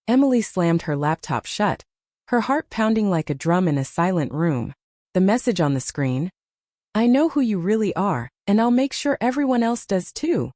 Emily slammed her laptop shut, her heart pounding like a drum in a silent room. The message on the screen, "I know who you really are, and I'll make sure everyone else does too,"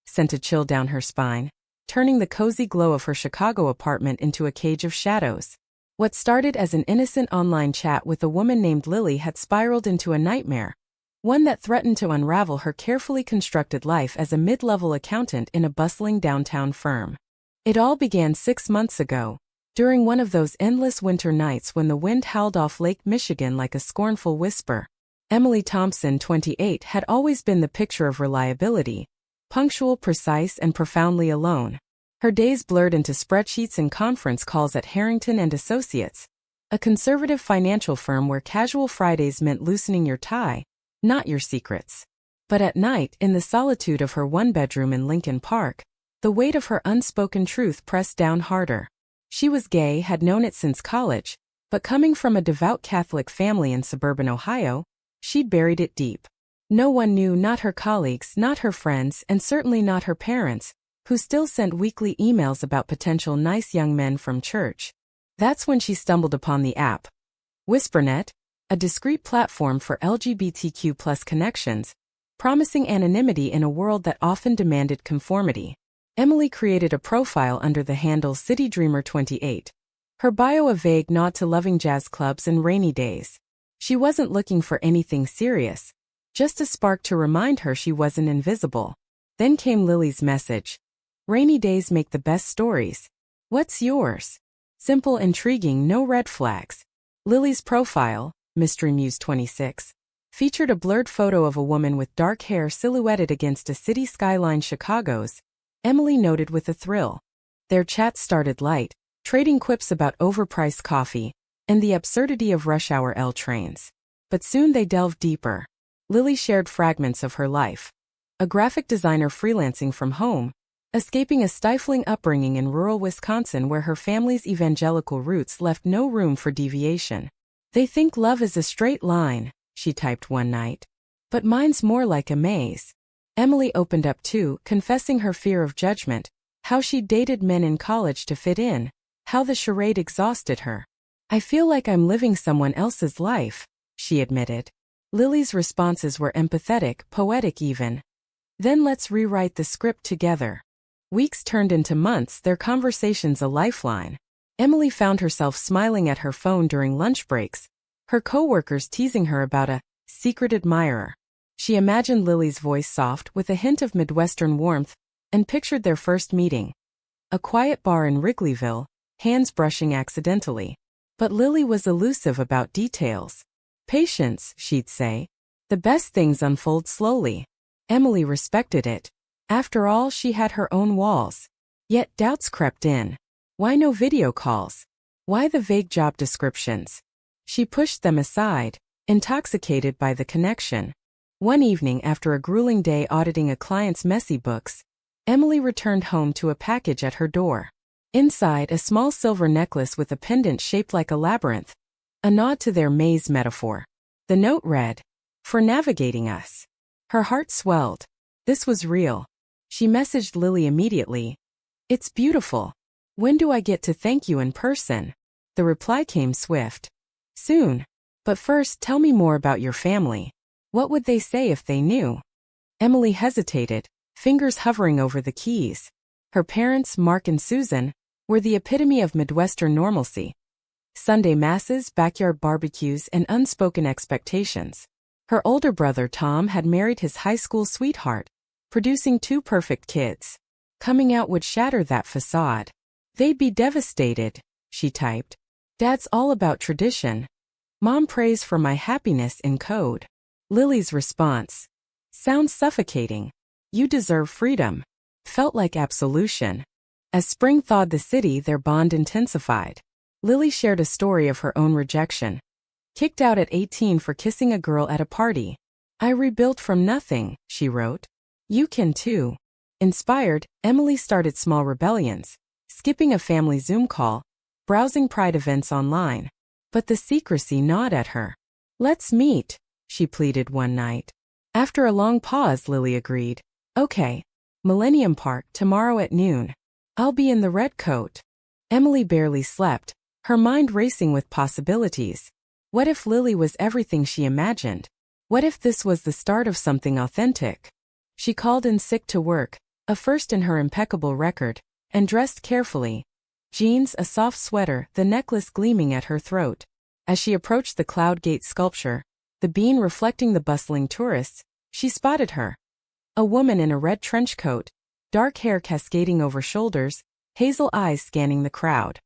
sent a chill down her spine, turning the cozy glow of her Chicago apartment into a cage of shadows. What started as an innocent online chat with a woman named Lily had spiraled into a nightmare, one that threatened to unravel her carefully constructed life as a mid-level accountant in a bustling downtown firm. It all began 6 months ago, during one of those endless winter nights when the wind howled off Lake Michigan like a scornful whisper. Emily Thompson, 28, had always been the picture of reliability, punctual, precise, and profoundly alone. Her days blurred into spreadsheets and conference calls at Harrington and Associates, a conservative financial firm where casual Fridays meant loosening your tie, not your secrets. But at night, in the solitude of her one-bedroom in Lincoln Park, the weight of her unspoken truth pressed down harder. She was gay, had known it since college, but coming from a devout Catholic family in suburban Ohio, she'd buried it deep. No one knew, not her colleagues, not her friends, and certainly not her parents, who still sent weekly emails about potential nice young men from church. That's when she stumbled upon the app. WhisperNet, a discreet platform for LGBTQ+ connections, promising anonymity in a world that often demanded conformity. Emily created a profile under the handle CityDreamer28. Her bio a vague nod to loving jazz clubs and rainy days. She wasn't looking for anything serious, just a spark to remind her she wasn't invisible. Then came Lily's message. "Rainy days make the best stories. What's yours?" Simple, intriguing, no red flags. Lily's profile, Mystery Muse 26, featured a blurred photo of a woman with dark hair silhouetted against a city skyline Chicago's. Emily noted with a thrill. Their chat started light, trading quips about overpriced coffee and the absurdity of rush hour L trains. But soon they delved deeper. Lily shared fragments of her life. A graphic designer freelancing from home, escaping a stifling upbringing in rural Wisconsin where her family's evangelical roots left no room for deviation. "They think love is a straight line," she typed one night. "But mine's more like a maze." Emily opened up too, confessing her fear of judgment, how she dated men in college to fit in, how the charade exhausted her. "I feel like I'm living someone else's life," she admitted. Lily's responses were empathetic, poetic even. "Then let's rewrite the script together." Weeks turned into months, their conversations a lifeline. Emily found herself smiling at her phone during lunch breaks, her coworkers teasing her about a secret admirer. She imagined Lily's voice soft with a hint of Midwestern warmth and pictured their first meeting. A quiet bar in Wrigleyville, hands brushing accidentally. But Lily was elusive about details. "Patience," she'd say. "The best things unfold slowly." Emily respected it. After all, she had her own walls. Yet doubts crept in. Why no video calls? Why the vague job descriptions? She pushed them aside, intoxicated by the connection. One evening, after a grueling day auditing a client's messy books, Emily returned home to a package at her door. Inside, a small silver necklace with a pendant shaped like a labyrinth, a nod to their maze metaphor. The note read, "For navigating us." Her heart swelled. This was real. She messaged Lily immediately. "It's beautiful. When do I get to thank you in person?" The reply came swift. "Soon. But first, tell me more about your family. What would they say if they knew?" Emily hesitated, fingers hovering over the keys. Her parents, Mark and Susan, were the epitome of Midwestern normalcy. Sunday masses, backyard barbecues, and unspoken expectations. Her older brother, Tom, had married his high school sweetheart, producing 2 perfect kids. Coming out would shatter that facade. "They'd be devastated," she typed. "Dad's all about tradition. Mom prays for my happiness in code." Lily's response, "Sounds suffocating. You deserve freedom," felt like absolution. As spring thawed the city, their bond intensified. Lily shared a story of her own rejection. Kicked out at 18 for kissing a girl at a party. "I rebuilt from nothing," she wrote. "You can too." Inspired, Emily started small rebellions, skipping a family Zoom call, browsing pride events online. But the secrecy gnawed at her. "Let's meet," she pleaded one night. After a long pause, Lily agreed. "Okay. Millennium Park tomorrow at noon. I'll be in the red coat." Emily barely slept, her mind racing with possibilities. What if Lily was everything she imagined? What if this was the start of something authentic? She called in sick to work, a first in her impeccable record, and dressed carefully. Jeans, a soft sweater, the necklace gleaming at her throat. As she approached the Cloud Gate sculpture, the beam reflecting the bustling tourists, she spotted her. A woman in a red trench coat, dark hair cascading over shoulders, hazel eyes scanning the crowd.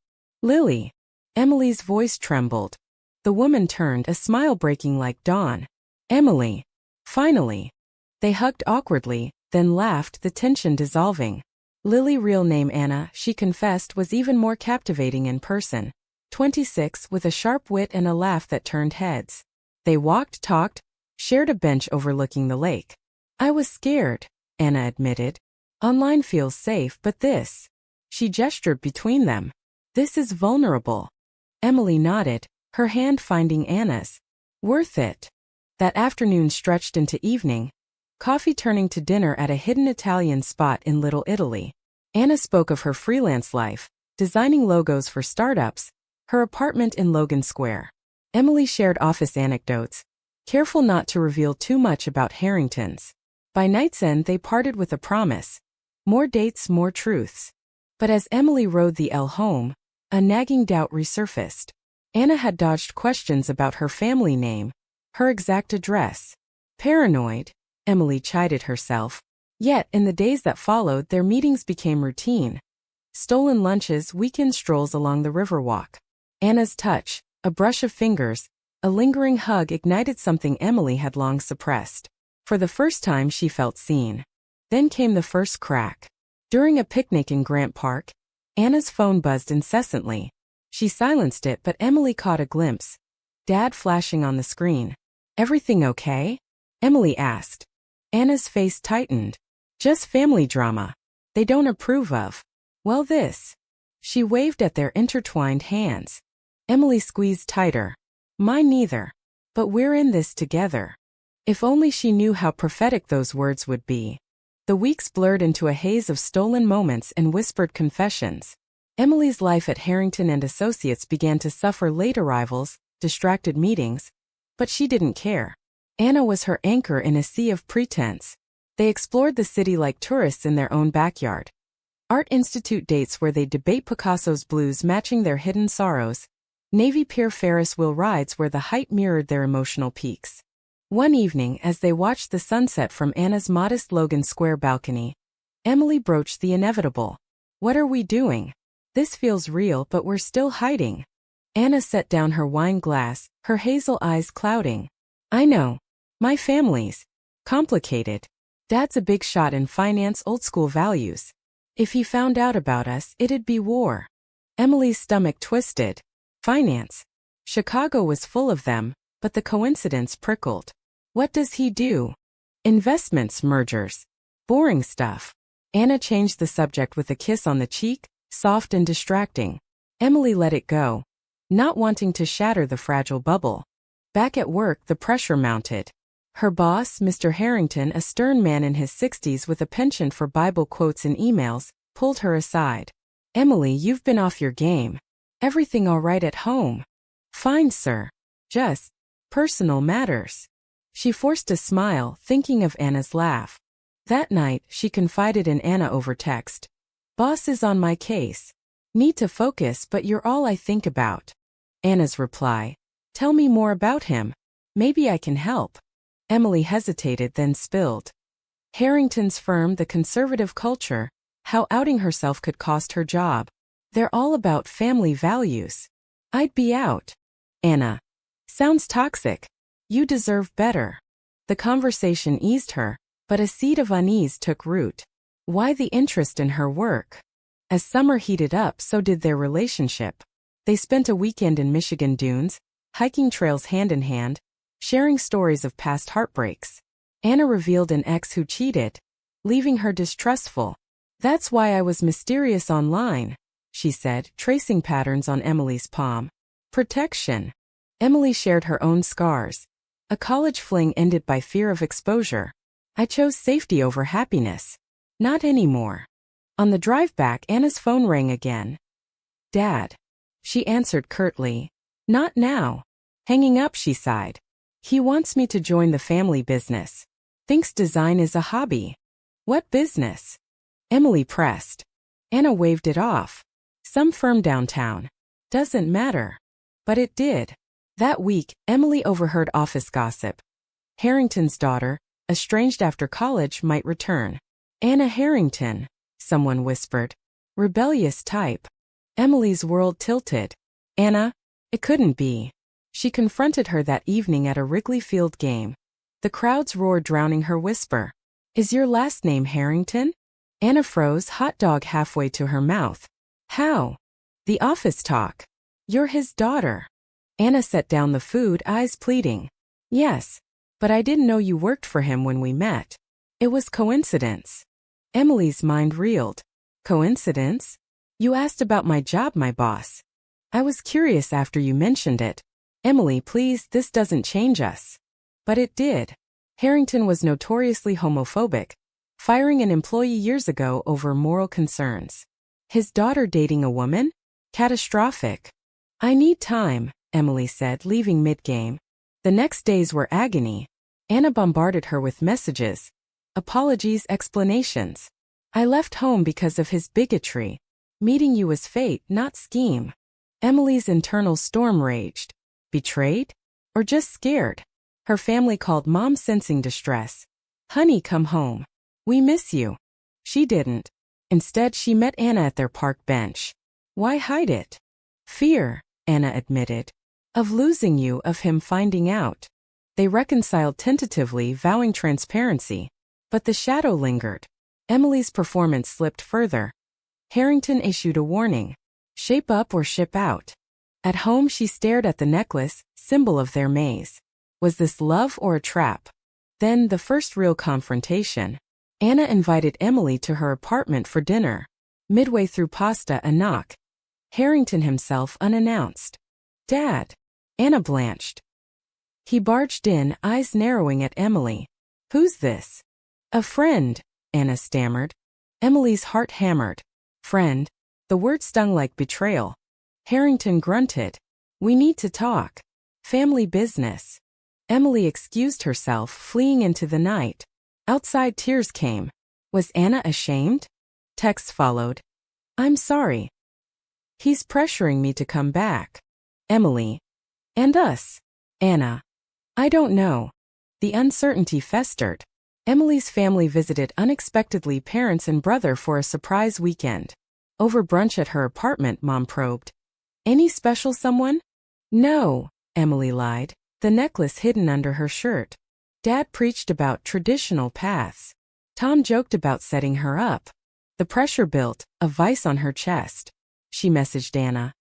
Lily. Emily's voice trembled. The woman turned, a smile breaking like dawn. Emily. Finally. They hugged awkwardly, then laughed, the tension dissolving. Lily, real name Anna, she confessed, was even more captivating in person. 26, with a sharp wit and a laugh that turned heads. They walked, talked, shared a bench overlooking the lake. I was scared, Anna admitted. Online feels safe, but this. She gestured between them. This is vulnerable. Emily nodded, her hand finding Anna's. Worth it. That afternoon stretched into evening, coffee turning to dinner at a hidden Italian spot in Little Italy. Anna spoke of her freelance life, designing logos for startups, her apartment in Logan Square. Emily shared office anecdotes, careful not to reveal too much about Harrington's. By night's end they parted with a promise. More dates, more truths. But as Emily rode the L home, a nagging doubt resurfaced. Anna had dodged questions about her family name, her exact address. Paranoid, Emily chided herself. Yet, in the days that followed, their meetings became routine. Stolen lunches, weekend strolls along the Riverwalk. Anna's touch, a brush of fingers, a lingering hug ignited something Emily had long suppressed. For the first time she felt seen. Then came the first crack. During a picnic in Grant Park, Anna's phone buzzed incessantly. She silenced it, but Emily caught a glimpse. Dad flashing on the screen. Everything okay? Emily asked. Anna's face tightened. Just family drama. They don't approve of. Well, this. She waved at their intertwined hands. Emily squeezed tighter. Mine neither. But we're in this together. If only she knew how prophetic those words would be. The weeks blurred into a haze of stolen moments and whispered confessions. Emily's life at Harrington and Associates began to suffer late arrivals, distracted meetings. But she didn't care. Anna was her anchor in a sea of pretense. They explored the city like tourists in their own backyard. Art Institute dates where they'd debate Picasso's blues matching their hidden sorrows. Navy Pier Ferris wheel rides where the height mirrored their emotional peaks. One evening, as they watched the sunset from Anna's modest Logan Square balcony, Emily broached the inevitable. What are we doing? This feels real, but we're still hiding. Anna set down her wine glass, her hazel eyes clouding. I know. My family's complicated. Dad's a big shot in finance, old-school values. If he found out about us, it'd be war. Emily's stomach twisted. Finance. Chicago was full of them, but the coincidence prickled. What does he do? Investments, mergers. Boring stuff. Anna changed the subject with a kiss on the cheek, soft and distracting. Emily let it go, not wanting to shatter the fragile bubble. Back at work, the pressure mounted. Her boss, Mr. Harrington, a stern man in his 60s with a penchant for Bible quotes and emails, pulled her aside. Emily, you've been off your game. Everything all right at home? Fine, sir. Just personal matters. She forced a smile, thinking of Anna's laugh. That night, she confided in Anna over text. Boss is on my case. Need to focus, but you're all I think about. Anna's reply. Tell me more about him. Maybe I can help. Emily hesitated, then spilled. Harrington's firm, the conservative culture, how outing herself could cost her job. They're all about family values. I'd be out. Anna. Sounds toxic. You deserve better. The conversation eased her, but a seed of unease took root. Why the interest in her work? As summer heated up, so did their relationship. They spent a weekend in Michigan dunes, hiking trails hand in hand, sharing stories of past heartbreaks. Anna revealed an ex who cheated, leaving her distrustful. That's why I was mysterious online, she said, tracing patterns on Emily's palm. Protection. Emily shared her own scars. A college fling ended by fear of exposure. I chose safety over happiness. Not anymore. On the drive back, Anna's phone rang again. Dad. She answered curtly. Not now. Hanging up, she sighed. He wants me to join the family business. Thinks design is a hobby. What business? Emily pressed. Anna waved it off. Some firm downtown. Doesn't matter. But it did. That week, Emily overheard office gossip. Harrington's daughter, estranged after college, might return. Anna Harrington, someone whispered. Rebellious type. Emily's world tilted. Anna? It couldn't be. She confronted her that evening at a Wrigley Field game. The crowd's roar drowning her whisper. Is your last name Harrington? Anna froze, hot dog halfway to her mouth. How? The office talk. You're his daughter. Anna set down the food, eyes pleading. Yes, but I didn't know you worked for him when we met. It was coincidence. Emily's mind reeled. Coincidence? You asked about my job, my boss. I was curious after you mentioned it. Emily, please, this doesn't change us. But it did. Harrington was notoriously homophobic, firing an employee years ago over moral concerns. His daughter dating a woman? Catastrophic. I need time, Emily said, leaving mid-game. The next days were agony. Anna bombarded her with messages. Apologies, explanations. I left home because of his bigotry. Meeting you was fate, not scheme. Emily's internal storm raged. Betrayed? Or just scared? Her family called Mom, sensing distress. Honey, come home. We miss you. She didn't. Instead, she met Anna at their park bench. Why hide it? Fear, Anna admitted. Of losing you, of him finding out. They reconciled tentatively, vowing transparency. But the shadow lingered. Emily's performance slipped further. Harrington issued a warning. Shape up or ship out. At home, she stared at the necklace, symbol of their maze. Was this love or a trap? Then, the first real confrontation. Anna invited Emily to her apartment for dinner. Midway through pasta, a knock. Harrington himself unannounced. Dad. Anna blanched. He barged in, eyes narrowing at Emily. Who's this? A friend, Anna stammered. Emily's heart hammered. Friend. The word stung like betrayal. Harrington grunted. We need to talk. Family business. Emily excused herself, fleeing into the night. Outside, tears came. Was Anna ashamed? Text followed. I'm sorry. He's pressuring me to come back. Emily. And us. Anna. I don't know. The uncertainty festered. Emily's family visited unexpectedly, parents and brother, for a surprise weekend. Over brunch at her apartment, Mom probed. Any special someone? No, Emily lied, the necklace hidden under her shirt. Dad preached about traditional paths. Tom joked about setting her up. The pressure built, a vice on her chest. She messaged Anna.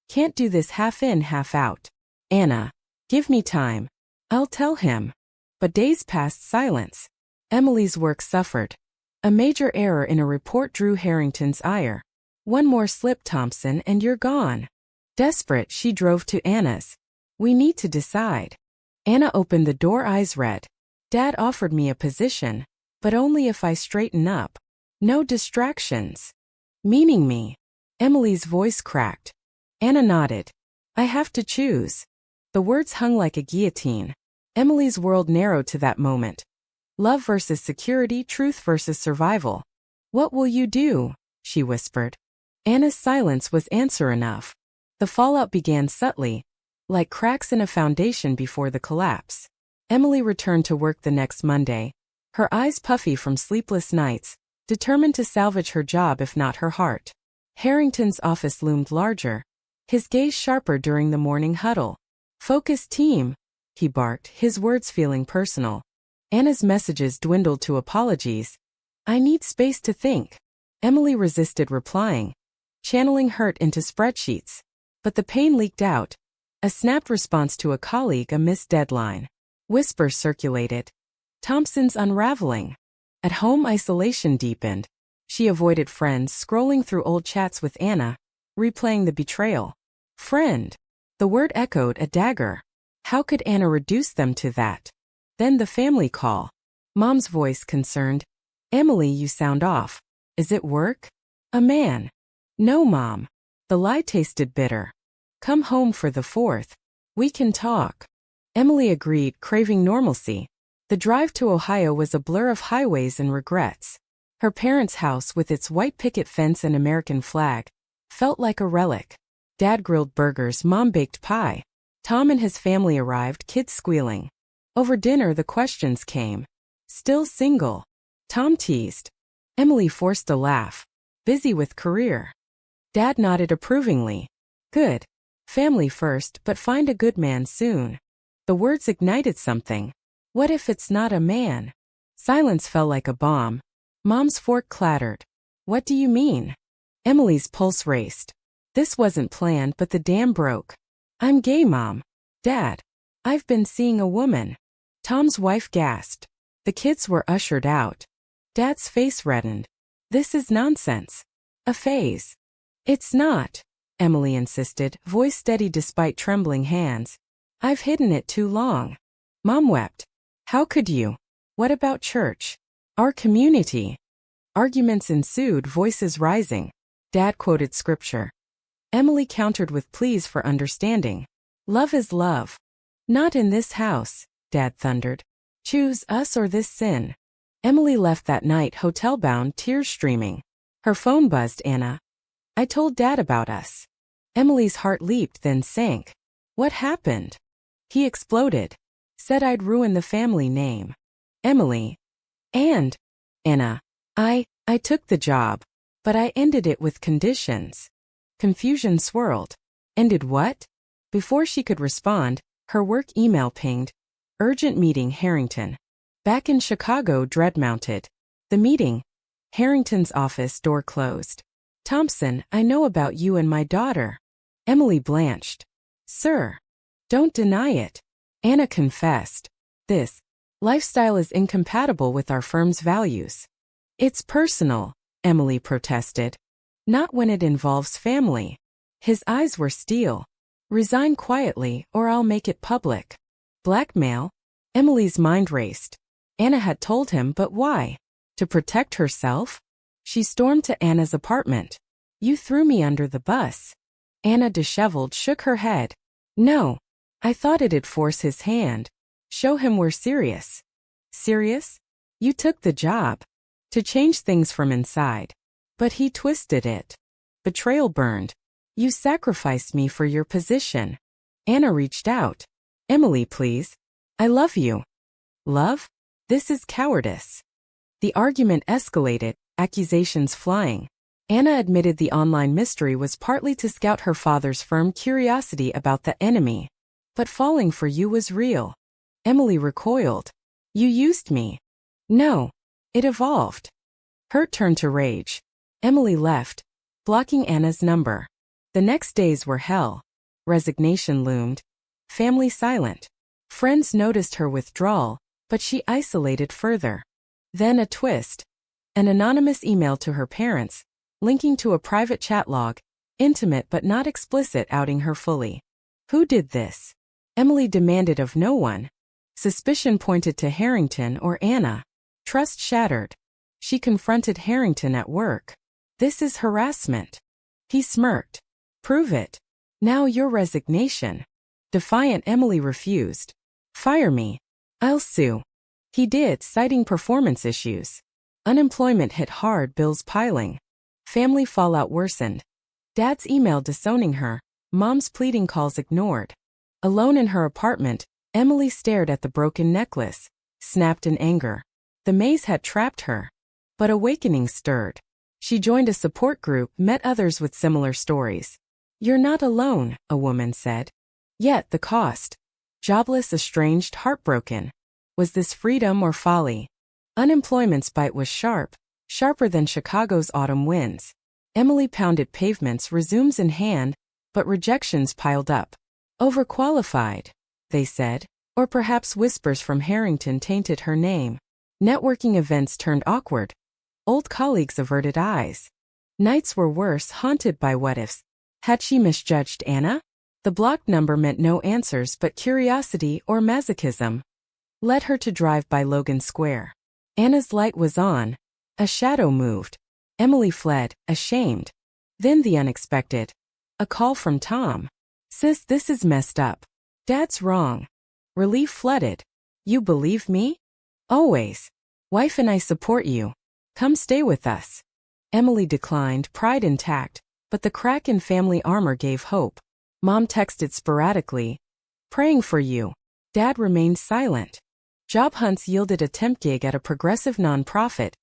Can't do this half in, half out. Anna. Give me time. I'll tell him. But days passed, silence. Emily's work suffered. A major error in a report drew Harrington's ire. One more slip, Thompson, and you're gone. Desperate, she drove to Anna's. We need to decide. Anna opened the door, eyes red. Dad offered me a position, but only if I straighten up. No distractions. Meaning me. Emily's voice cracked. Anna nodded. I have to choose. The words hung like a guillotine. Emily's world narrowed to that moment. Love versus security, truth versus survival. What will you do? She whispered. Anna's silence was answer enough. The fallout began subtly, like cracks in a foundation before the collapse. Emily returned to work the next Monday, her eyes puffy from sleepless nights, determined to salvage her job if not her heart. Harrington's office loomed larger, his gaze sharper during the morning huddle. Focus team, he barked, his words feeling personal. Anna's messages dwindled to apologies. I need space to think. Emily resisted replying, channeling hurt into spreadsheets. But the pain leaked out. A snapped response to a colleague, a missed deadline. Whispers circulated. Thompson's unraveling. At home, isolation deepened. She avoided friends, scrolling through old chats with Anna, replaying the betrayal. Friend. The word echoed, a dagger. How could Anna reduce them to that? Then the family call. Mom's voice concerned. Emily, you sound off. Is it work? A man. No, Mom. The lie tasted bitter. Come home for the 4th. We can talk. Emily agreed, craving normalcy. The drive to Ohio was a blur of highways and regrets. Her parents' house, with its white picket fence and American flag, felt like a relic. Dad grilled burgers, Mom baked pie. Tom and his family arrived, kids squealing. Over dinner the questions came. Still single? Tom teased. Emily forced a laugh. Busy with career. Dad nodded approvingly. Good. Family first, but find a good man soon. The words ignited something. What if it's not a man? Silence fell like a bomb. Mom's fork clattered. What do you mean? Emily's pulse raced. This wasn't planned, but the dam broke. I'm gay, Mom. Dad. I've been seeing a woman. Tom's wife gasped. The kids were ushered out. Dad's face reddened. This is nonsense. A phase. It's not, Emily insisted, voice steady despite trembling hands. I've hidden it too long. Mom wept. How could you? What about church? Our community? Arguments ensued, voices rising. Dad quoted scripture. Emily countered with pleas for understanding. Love is love. Not in this house, Dad thundered. Choose us or this sin. Emily left that night hotel-bound, tears streaming. Her phone buzzed. Anna. I told Dad about us. Emily's heart leaped, then sank. What happened? He exploded. Said I'd ruin the family name. Emily. And, Anna. I took the job. But I ended it with conditions. Confusion swirled. Ended what? Before she could respond, her work email pinged. Urgent meeting, Harrington. Back in Chicago, dread mounted. The meeting. Harrington's office door closed. Thompson, I know about you and my daughter. Emily blanched. Sir. Don't deny it. Anna confessed. This lifestyle is incompatible with our firm's values. It's personal, Emily protested. Not when it involves family. His eyes were steel. Resign quietly or I'll make it public. Blackmail? Emily's mind raced. Anna had told him, but why? To protect herself? She stormed to Anna's apartment. You threw me under the bus. Anna, disheveled, shook her head. No. I thought it'd force his hand. Show him we're serious. Serious? You took the job. To change things from inside. But he twisted it. Betrayal burned. You sacrificed me for your position. Anna reached out. Emily, please. I love you. Love? This is cowardice. The argument escalated, accusations flying. Anna admitted the online mystery was partly to scout her father's firm curiosity about the enemy. But falling for you was real. Emily recoiled. You used me. No. It evolved. Hurt turned to rage. Emily left, blocking Anna's number. The next days were hell. Resignation loomed. Family silent. Friends noticed her withdrawal, but she isolated further. Then a twist. An anonymous email to her parents, linking to a private chat log, intimate but not explicit, outing her fully. Who did this? Emily demanded of no one. Suspicion pointed to Harrington or Anna. Trust shattered. She confronted Harrington at work. This is harassment. He smirked. Prove it. Now your resignation. Defiant, Emily refused. Fire me. I'll sue. He did, citing performance issues. Unemployment hit hard, bills piling. Family fallout worsened. Dad's email disowning her, Mom's pleading calls ignored. Alone in her apartment, Emily stared at the broken necklace, snapped in anger. The maze had trapped her. But awakening stirred. She joined a support group, met others with similar stories. You're not alone, a woman said. Yet the cost. Jobless, estranged, heartbroken. Was this freedom or folly? Unemployment's bite was sharp, sharper than Chicago's autumn winds. Emily pounded pavements, resumes in hand, but rejections piled up. Overqualified, they said, or perhaps whispers from Harrington tainted her name. Networking events turned awkward. Old colleagues averted eyes. Nights were worse, haunted by what-ifs. Had she misjudged Anna? The blocked number meant no answers but curiosity or masochism. Led her to drive by Logan Square. Anna's light was on. A shadow moved. Emily fled, ashamed. Then the unexpected. A call from Tom. Sis, this is messed up. Dad's wrong. Relief flooded. You believe me? Always. Wife and I support you. Come stay with us. Emily declined, pride intact, but the crack in family armor gave hope. Mom texted sporadically. Praying for you. Dad remained silent. Job hunts yielded a temp gig at a progressive nonprofit,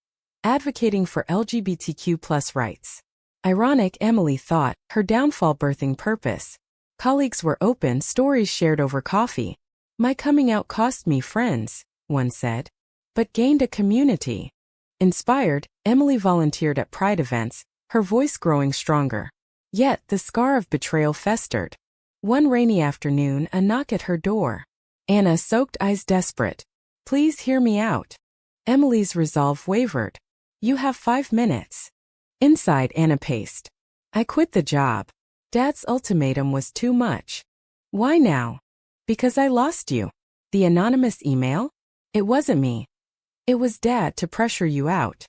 advocating for LGBTQ+ rights. Ironic, Emily thought, her downfall birthing purpose. Colleagues were open, stories shared over coffee. My coming out cost me friends, one said, but gained a community. Inspired, Emily volunteered at Pride events, her voice growing stronger. Yet, the scar of betrayal festered. One rainy afternoon, a knock at her door. Anna, soaked eyes desperate. Please hear me out. Emily's resolve wavered. You have 5 minutes. Inside, Anna paced. I quit the job. Dad's ultimatum was too much. Why now? Because I lost you. The anonymous email? It wasn't me. It was Dad to pressure you out.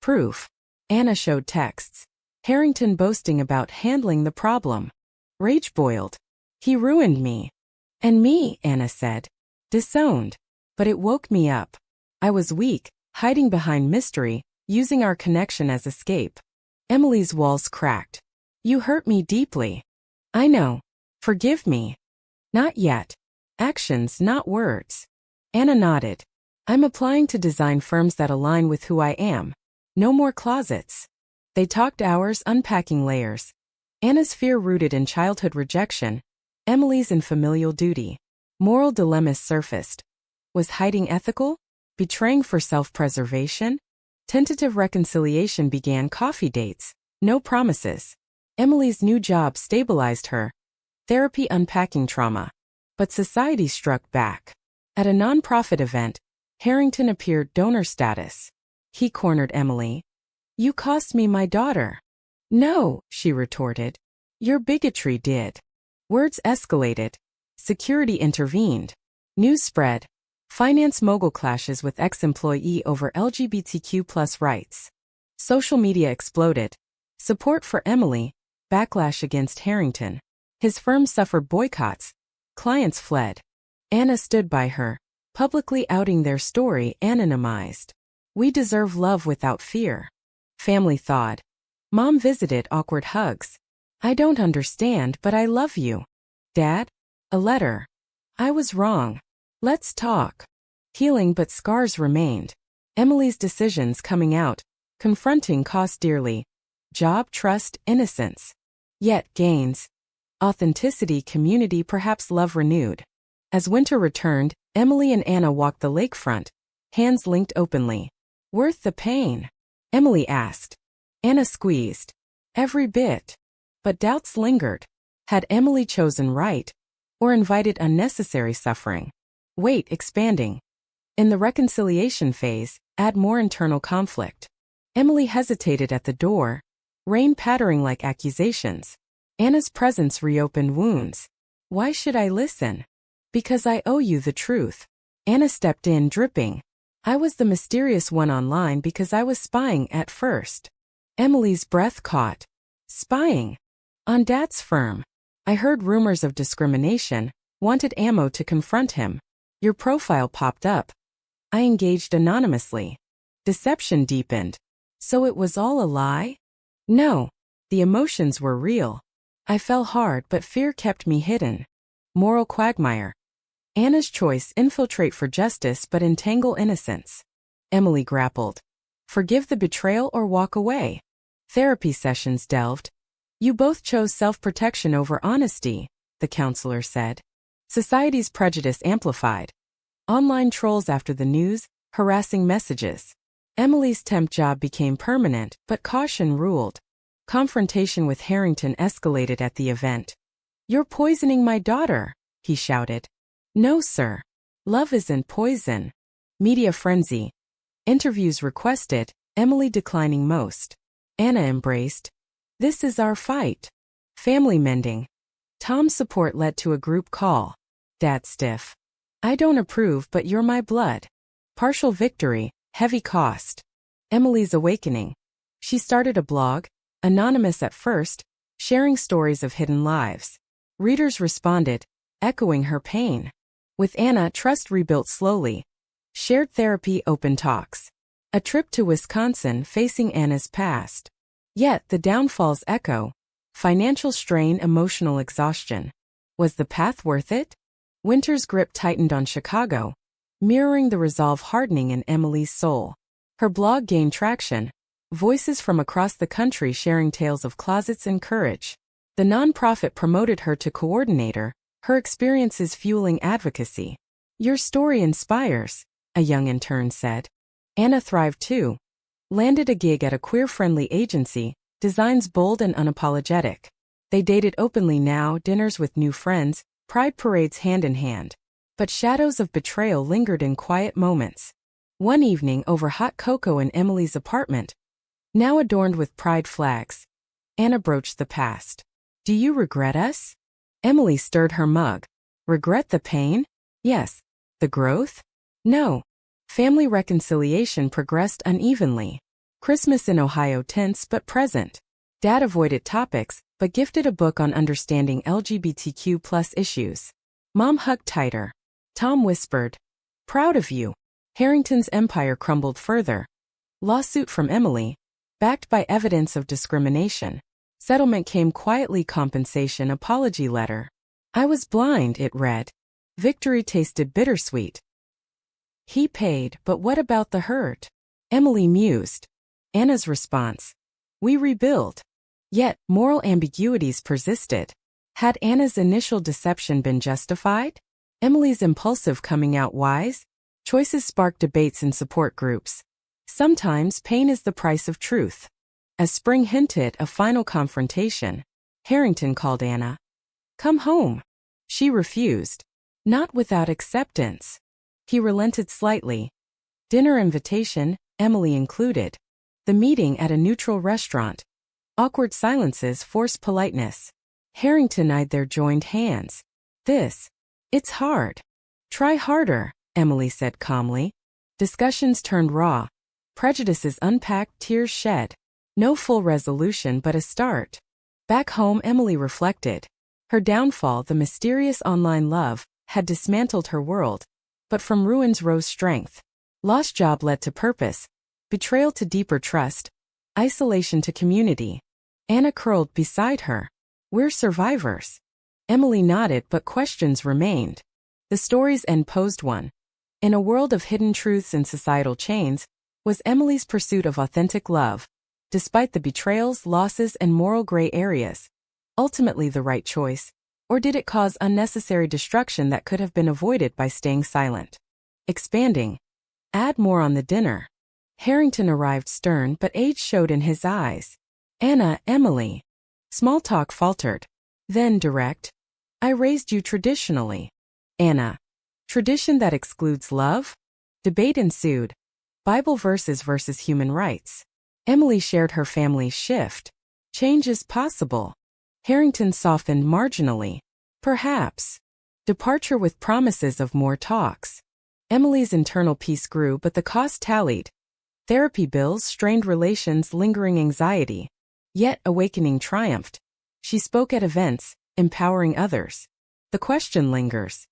Proof. Anna showed texts. Harrington boasting about handling the problem. Rage boiled. He ruined me. And me, Anna said. Disowned. But it woke me up. I was weak, hiding behind mystery, using our connection as escape. Emily's walls cracked. You hurt me deeply. I know. Forgive me. Not yet. Actions, not words. Anna nodded. I'm applying to design firms that align with who I am. No more closets. They talked hours unpacking layers. Anna's fear rooted in childhood rejection. Emily's in familial duty. Moral dilemmas surfaced. Was hiding ethical? Betraying for self-preservation? Tentative reconciliation began. Coffee dates. No promises. Emily's new job stabilized her. Therapy unpacking trauma. But society struck back. At a nonprofit event, Harrington appeared donor status. He cornered Emily. You cost me my daughter. No, she retorted. Your bigotry did. Words escalated. Security intervened. News spread. Finance mogul clashes with ex-employee over LGBTQ+ rights. Social media exploded. Support for Emily. Backlash against Harrington. His firm suffered boycotts. Clients fled. Anna stood by her, publicly outing their story anonymized. We deserve love without fear. Family thawed. Mom visited, awkward hugs. I don't understand, but I love you. Dad? A letter. I was wrong. Let's talk. Healing, but scars remained. Emily's decisions coming out, confronting cost dearly. Job, trust, innocence. Yet gains. Authenticity, community, perhaps love renewed. As winter returned, Emily and Anna walked the lakefront, hands linked openly. Worth the pain? Emily asked. Anna squeezed. Every bit. But doubts lingered. Had Emily chosen right? Or invited unnecessary suffering? Weight expanding. In the reconciliation phase, add more internal conflict. Emily hesitated at the door, rain pattering like accusations. Anna's presence reopened wounds. Why should I listen? Because I owe you the truth. Anna stepped in, dripping. I was the mysterious one online because I was spying at first. Emily's breath caught. Spying? On Dad's firm. I heard rumors of discrimination, wanted ammo to confront him. Your profile popped up. I engaged anonymously. Deception deepened. So it was all a lie? No. The emotions were real. I fell hard, but fear kept me hidden. Moral quagmire. Anna's choice: infiltrate for justice but entangle innocence. Emily grappled. Forgive the betrayal or walk away. Therapy sessions delved. You both chose self-protection over honesty, the counselor said. Society's prejudice amplified. Online trolls after the news, harassing messages. Emily's temp job became permanent, but caution ruled. Confrontation with Harrington escalated at the event. You're poisoning my daughter, he shouted. No, sir. Love isn't poison. Media frenzy. Interviews requested, Emily declining most. Anna embraced. This is our fight. Family mending. Tom's support led to a group call. Dad stiff. I don't approve, but you're my blood. Partial victory, heavy cost. Emily's awakening. She started a blog, anonymous at first, sharing stories of hidden lives. Readers responded, echoing her pain. With Anna, trust rebuilt slowly. Shared therapy, open talks. A trip to Wisconsin facing Anna's past. Yet the downfalls echo. Financial strain, emotional exhaustion. Was the path worth it? Winter's grip tightened on Chicago, mirroring the resolve hardening in Emily's soul. Her blog gained traction. Voices from across the country sharing tales of closets and courage. The nonprofit promoted her to coordinator, her experiences fueling advocacy. Your story inspires, a young intern said. Anna thrived too. Landed a gig at a queer-friendly agency, designs bold and unapologetic. They dated openly now, dinners with new friends, pride parades hand in hand. But shadows of betrayal lingered in quiet moments. One evening over hot cocoa in Emily's apartment, now adorned with pride flags, Anna broached the past. Do you regret us? Emily stirred her mug. Regret the pain? Yes. The growth? No. Family reconciliation progressed unevenly. Christmas in Ohio tense but present. Dad avoided topics, but gifted a book on understanding LGBTQ+ issues. Mom hugged tighter. Tom whispered, proud of you. Harrington's empire crumbled further. Lawsuit from Emily, backed by evidence of discrimination. Settlement came quietly, compensation apology letter. I was blind, it read. Victory tasted bittersweet. He paid, but what about the hurt? Emily mused. Anna's response. We rebuild. Yet, moral ambiguities persisted. Had Anna's initial deception been justified? Emily's impulsive coming out wise? Choices sparked debates in support groups. Sometimes pain is the price of truth. As spring hinted a final confrontation, Harrington called Anna. Come home. She refused. Not without acceptance. He relented slightly. Dinner invitation, Emily included. The meeting at a neutral restaurant. Awkward silences forced politeness. Harrington eyed their joined hands. It's hard. Try harder, Emily said calmly. Discussions turned raw. Prejudices unpacked, tears shed. No full resolution but a start. Back home, Emily reflected. Her downfall, the mysterious online love, had dismantled her world. But from ruins rose strength. Lost job led to purpose. Betrayal to deeper trust. Isolation to community. Anna curled beside her. We're survivors. Emily nodded, but questions remained. The story's end posed one. In a world of hidden truths and societal chains, was Emily's pursuit of authentic love, despite the betrayals, losses, and moral gray areas, ultimately the right choice, or did it cause unnecessary destruction that could have been avoided by staying silent? Expanding. Add more on the dinner. Harrington arrived stern, but age showed in his eyes. Anna, Emily. Small talk faltered. Then direct. I raised you traditionally. Anna. Tradition that excludes love? Debate ensued. Bible verses versus human rights. Emily shared her family's shift. Change is possible. Harrington softened marginally. Perhaps. Departure with promises of more talks. Emily's internal peace grew, but the cost tallied. Therapy bills, strained relations, lingering anxiety. Yet awakening triumphed. She spoke at events, empowering others. The question lingers.